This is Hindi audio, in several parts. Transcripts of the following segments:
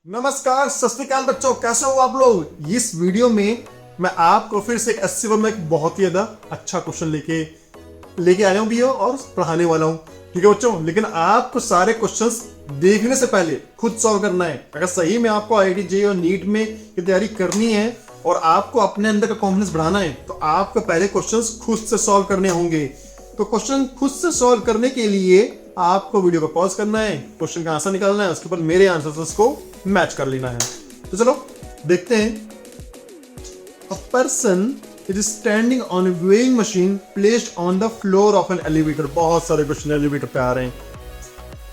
नमस्कार, सत श्री अकाल बच्चों, कैसे हो आप लोग। इस वीडियो में मैं आपको फिर से 80 में एक बहुत ही ज्यादा अच्छा क्वेश्चन लेके आया हूं भी और पढ़ाने वाला हूं। ठीक है बच्चों, लेकिन आपको सारे क्वेश्चंस देखने से पहले खुद सॉल्व करना है। अगर सही में आपको आईआईटी जेईई और नीट में की तैयारी करनी है और आपको अपने अंदर का कॉन्फिडेंस बढ़ाना है तो आपको पहले क्वेश्चंस खुद से सॉल्व करने होंगे। तो क्वेश्चन खुद से सॉल्व करने के लिए आपको वीडियो को पॉज करना है, क्वेश्चन का आंसर निकालना है, उसके ऊपर मेरे आंसर्स को मैच कर लेना है। तो चलो देखते हैं। A person is standing on A weighing machine placed on the floor of an elevator. बहुत सारे क्वेश्चन एलिवेटर पे आ रहे हैं।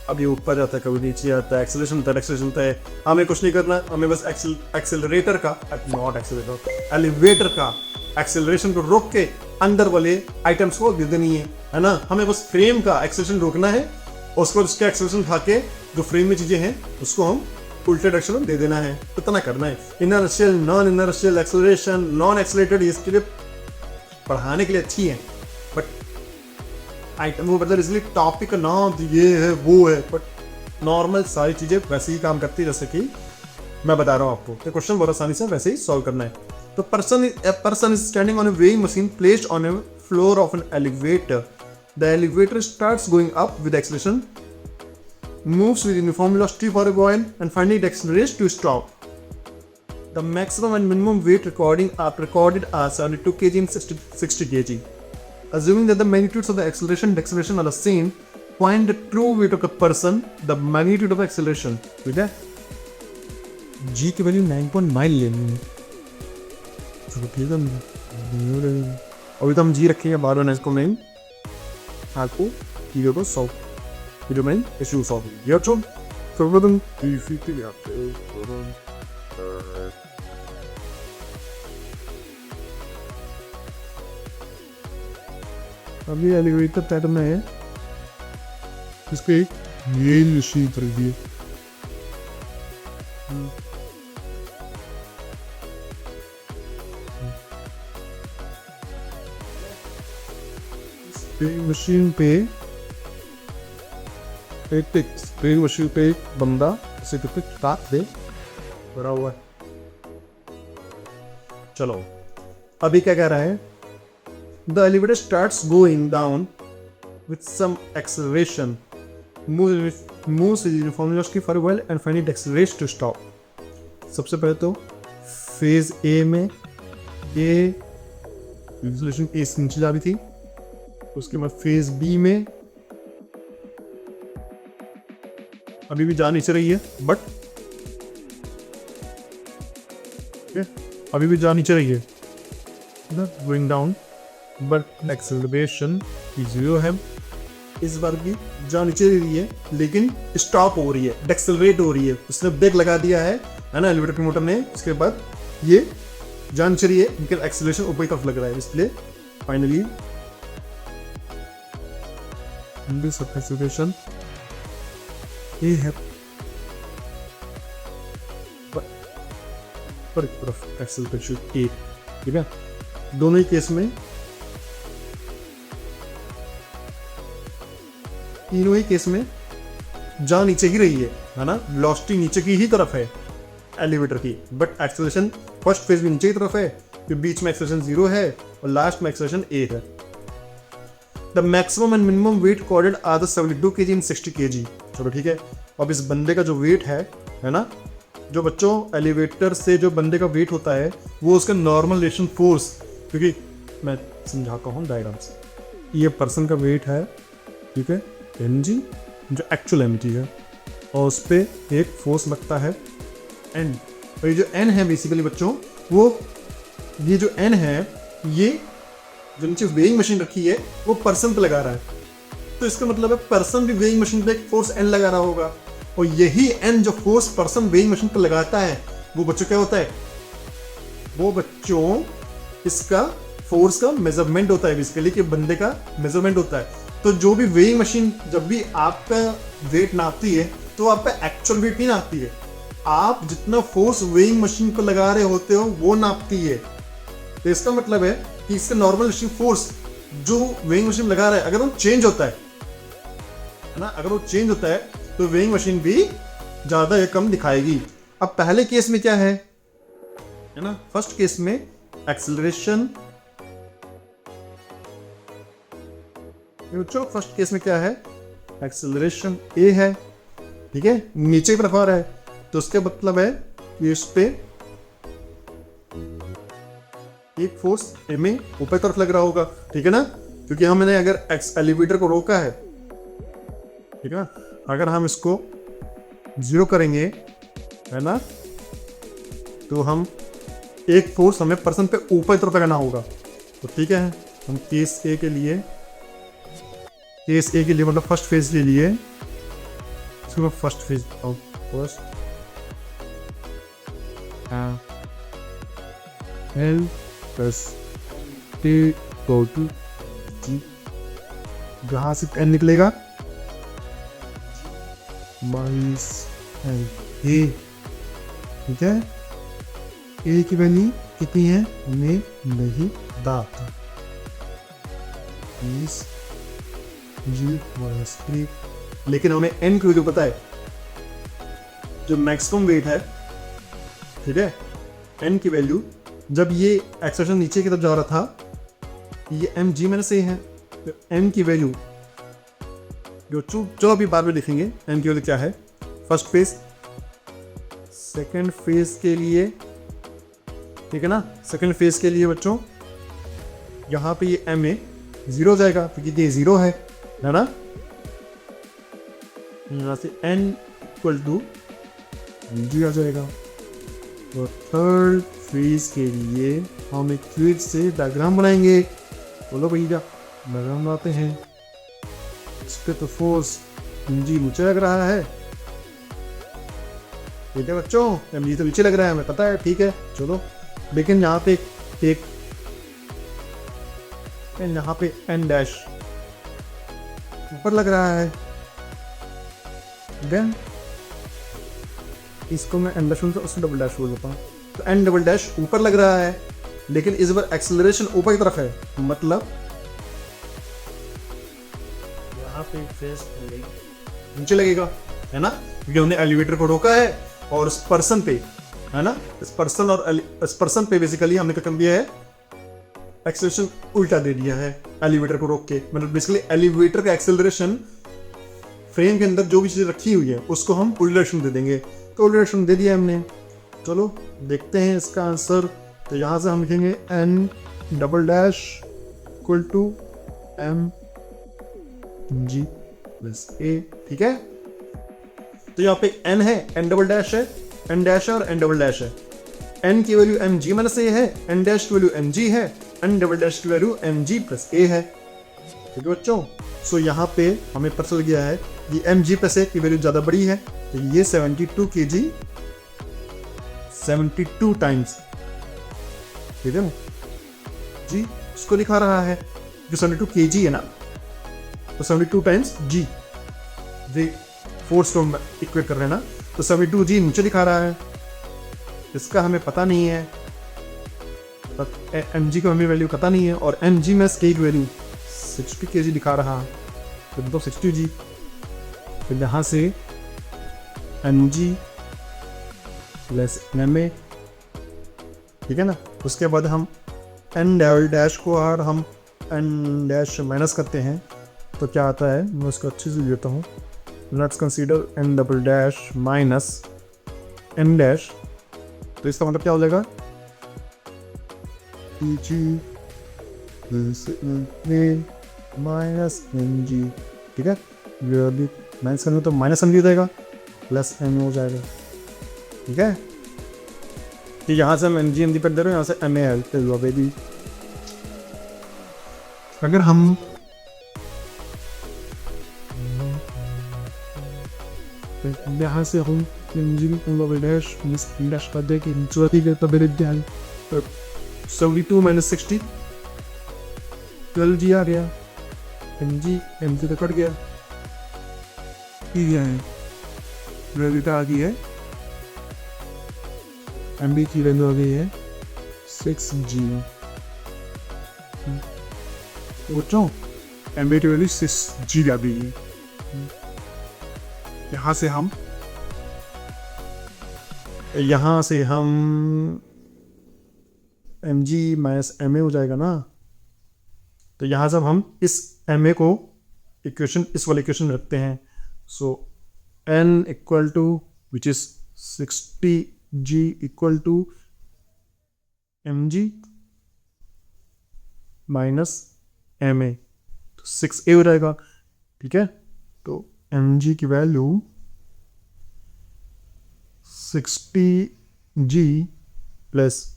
अब ये ऊपर जाता है, कभी नीचे आता है, एक्सेलरेशन होता है, एक्सेलरेशन होता है। हमें कुछ नहीं करना, हमें बस एक्सेलरेटर का, नॉट एक्सेलरेटर, एलिवेटर का एक्सेलरेशन को रोक के अंदर वाले आइटम्स को दे देनी है ना। हमें बस फ्रेम का एक्सेलरेशन रोकना है, उसको उसका एक्सेलरेशन उठा के जो फ्रेम में चीजें हैं उसको हम उल्टे डायरेक्शन में दे देना है। इतना करना है। Inertial, non inertial, acceleration, non accelerated, इसके लिए पढ़ाने के लिए अच्छी है, बट आइटम वो मतलब इसलिए टॉपिक का नाम ये है वो है, बट नॉर्मल सारी चीजें वैसे ही काम करती है जैसे कि मैं बता रहा हूँ आपको। तो क्वेश्चन बहुत आसानी से वैसे ही सॉल्व करना है। तो person is standing on A weighing machine placed on A floor of an elevator. The elevator starts going up with acceleration, moves with uniform velocity for a while and finally it accelerates to stop. The maximum and minimum weight recorded are 72 kg and 60 kg. Assuming that the magnitudes of the acceleration and deceleration are the same, find the true weight of a person, the magnitude of acceleration. ठीक है? G की वैल्यू 9.9 लेनी है। चलो ठीक है, अभी तो हम G रखेंगे, बाद में इसको नहीं आपको चीज़ों को solve video main issue solving. Yeah, John. So we're going अभी एलिवेटर पैटर्न में है, इसको एक मेल मशीन कर दिए। मशीन पे एक स्प्रिंग मशीन पे एक बंदा इसे पे काट दे भरा हुआ है। चलो अभी क्या कह रहा है। The elevator starts going down with some acceleration, moves uniformly velocity for a while and finally it accelerates to stop. सबसे पहले तो फेज ए में ये एक्सेलरेशन ए से नीचे जा रही थी, उसके बाद फेज बी में अभी भी जा नीचे रही है, बट अभी भी जा नीचे रही है, going down, but acceleration zero है। इस बार भी जा नीचे रही है लेकिन स्टॉप हो रही है, एक्सेलरेट हो रही है। उसने ब्रेक लगा दिया है ना एलिवेटर के मोटर ने। उसके बाद ये जा नीचे रही है लेकिन एक्सेलरेशन ऊपर की तरफ लग रहा है, इसलिए फाइनली एक्सेलरेशन ये है पर तरफ एक्सेलरेशन ए। ठीक है, दोनों ही केस में, तीनों ही केस में जा नीचे ही रही है ना। वेलोसिटी नीचे की ही तरफ है एलिवेटर की, बट एक्सेलरेशन फर्स्ट फेज में नीचे की तरफ है, फिर बीच में एक्सेलरेशन जीरो है और लास्ट में एक्सेलरेशन ए है। The maximum and minimum weight recorded are the 72 kg and 60 kg। चलो ठीक है, अब इस बंदे का जो वेट है ना, जो बच्चों एलिवेटर से जो बंदे का वेट होता है वो उसका नॉर्मल रिलेशन फोर्स, क्योंकि मैं समझाता हूँ डायग्राम से। ये पर्सन का वेट है, ठीक है, mg जो एक्चुअल mg है, और उस पर एक फोर्स लगता है n। और ये जो n है बेसिकली बच्चों, वो ये जो n है, ये जो नीचे वेइंग मशीन रखी है वो पर्सन पे लगा रहा है। तो इसका मतलब है पर्सन भी वेइंग मशीन पे एक फोर्स n लगा रहा होगा, और यही n जो फोर्स पर्सन वेइंग मशीन पे लगाता है वो बच्चों क्या होता है, वो बच्चों इसका फोर्स का मेजरमेंट होता है, बेसिकली कि बंदे का मेजरमेंट होता है। तो जो भी वेइंग मशीन जब भी आपका वेट नापती है तो आपका एक्चुअल वेट नहीं नापती है, आप जितना फोर्स वेइंग मशीन को लगा रहे होते हो वो नापती है। तो इसका मतलब है कि इसका नॉर्मल फोर्स जो वेइंग मशीन लगा रहा है अगर वो चेंज होता है ना, अगर वो चेंज होता है तो वेइंग मशीन भी ज्यादा या कम दिखाएगी। अब पहले केस में क्या है ना, फर्स्ट केस में एक्सेलरेशन, फर्स्ट केस में क्या है, एक्सेलरेशन ए है, ठीक है, नीचे की तरफ आ रहा है, तो उसका मतलब है कि इस पे एक फोर्स एम ए ऊपर तरफ लग रहा होगा, ठीक है ना, क्योंकि हमने अगर एलिवेटर को रोका है, ठीक है ना, अगर हम इसको 0 करेंगे, है ना, तो हम एक फोर्स हमें पर्सन पे ऊपर तरफ लगाना होगा। तो ठीक है, हम केस ए के लिए मतलब फर्स्ट फेज के लिए इसको first phase first L plus T go to G, जहाँ से एन निकलेगा माइनस एल ए, ठीक है, ए की वैल्यू कितनी है हमें नहीं पता, जी माइनस 3, लेकिन हमें एन की वैल्यू पता है, जो मैक्सिमम वेट है, ठीक है, एन की वैल्यू जब ये एक्सेलरेशन नीचे की तरफ जा रहा था, ये एम जी माइनस ए है, तो एन की वैल्यू जो अभी बाद में लिखेंगे, एन की वैल्यू क्या है, फर्स्ट फेज, सेकेंड फेज के लिए, ठीक है ना, सेकेंड फेज के लिए बच्चों यहाँ पे ये एम ए 0 हो जाएगा क्योंकि ये 0 है ना, यहाँ से एन इक्वल टू जी आ जाएगा। और थर्ड फेज के लिए हम एक फिर से डायग्राम बनाएंगे, बोलो भैया डायग्राम बनाते हैं। इस पे तो फोर्स जी नीचे लग रहा है, ठीक है बच्चों, एम जी तो नीचे लग रहा है हमें पता है, ठीक है चलो, लेकिन यहाँ पे एक यहाँ पे एन डैश ऊपर लग रहा है, देन इसको मैं एन डैश बोलता हूँ, उसको डबल डैश बोल देता हूँ, तो एन डबल डैश ऊपर लग रहा है, लेकिन इस बार एक्सेलरेशन ऊपर की तरफ है, मतलब यहाँ पे फेस नीचे लगेगा, है ना, क्योंकि हमने एलिवेटर को रोका है और उस पर्सन पे, है ना, इस पर्सन पे बेसिकली हमने क्या कर दिया है, एक्सेलरेशन उल्टा दे दिया है एलिवेटर को रोक के, मतलब बेसिकली एलिवेटर का एक्सेलरेशन फ्रेम के अंदर जो भी चीज़ रखी हुई है उसको हम उल्टा डायरेक्शन दे देंगे, तो उल्टा डायरेक्शन दे दिया हमने। चलो देखते हैं इसका आंसर, तो यहाँ से हम लिखेंगे N double dash equal to M G plus A, ठीक है, तो यहाँ पे एन है, एन डबल डैश है, एन डैश है और एन डबल डैश है, एन की value M G minus A है, एन डैश की वैल्यू एम जी है, एन डबल डैश की value M G plus A है, ठीक है बच्चों। सो यहाँ पे हमें पता चल गया है कि एम जी प्लस ए की वैल्यू ज़्यादा बड़ी है, तो ये 72 kg 72 टाइम्स, ठीक है ना जी, उसको दिखा रहा है, जो 72 kg है ना, तो 72 टाइम्स जी फोर्स को इक्वेट कर रहे हैं ना, तो 72 जी नीचे दिखा रहा है, इसका हमें पता नहीं है, एम जी को हमें वैल्यू पता नहीं है, और एम जी में की वैल्यू 60 kg दिखा रहा है, तो 60 जी, फिर यहाँ से M G plus M A, ठीक है ना, उसके बाद हम एन डबल डैश को और हम एन डैश माइनस करते हैं, तो क्या आता है, मैं उसको अच्छे से देता हूँ, let's consider N double dash minus N dash, तो इसका मतलब क्या हो जाएगा, जी माइनस एम जी, ठीक है, अभी माइनस करने तो माइनस एम जी जाएगा, प्लस एम हो जाएगा, ठीक है, तो यहाँ से हम एम जी पर दे रहे हैं, यहाँ से एम ए हुआ बेबी। अगर हम यहाँ से हम एम जी डैश डैश कर दे कि तो मेरे ध्यान 72 माइनस 60 12 जी आ गया, एम जी तो कट गया, वैल्यू आ गई है, एम बी की वैल्यू आ गई है 6 जी, बच्चों एम बी की वैल्यू 6 जी आ गई है। यहाँ से हम यहाँ से हम mg माइनस ma हो जाएगा ना, तो यहाँ से हम इस ma को इक्वेशन, इस वाले इक्वेशन में रखते हैं। So n equal to which is 60g equal to mg minus ma, तो 6a हो जाएगा। ठीक है, तो mg की वैल्यू 60g प्लस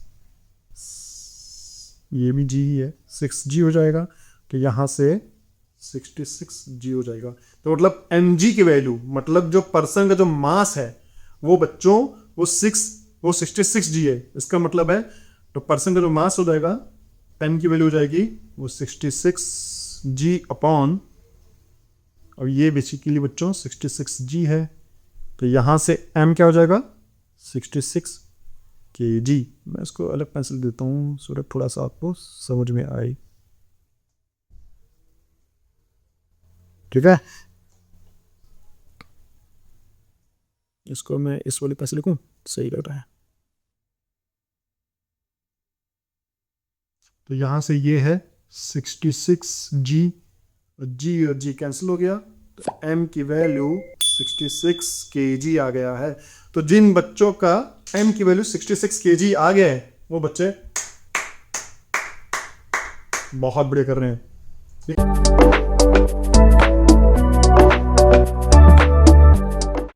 ये भी g ही है, 6g हो जाएगा। तो यहाँ से 66g हो जाएगा। तो मतलब mg की वैल्यू, मतलब जो पर्सन का जो मास है वो बच्चों वो 66g है। इसका मतलब है तो पर्सन का जो मास हो जाएगा, 10 की वैल्यू हो जाएगी वो 66g अपॉन, और ये बेसिकली बच्चों 66g है। तो यहाँ से m क्या हो जाएगा 66 kg। मैं इसको अलग पेंसिल देता हूँ सो दैट थोड़ा सा आपको समझ में आए। ठीक है, इसको मैं इस वाले पेंसिल लिखूं, सही लग रहा है। तो यहाँ से ये है 66g, g और g कैंसिल हो गया, तो m की वैल्यू 66 kg आ गया है। तो जिन बच्चों का m की वैल्यू 66 kg आ गया है वो बच्चे बहुत बढ़िया कर रहे हैं।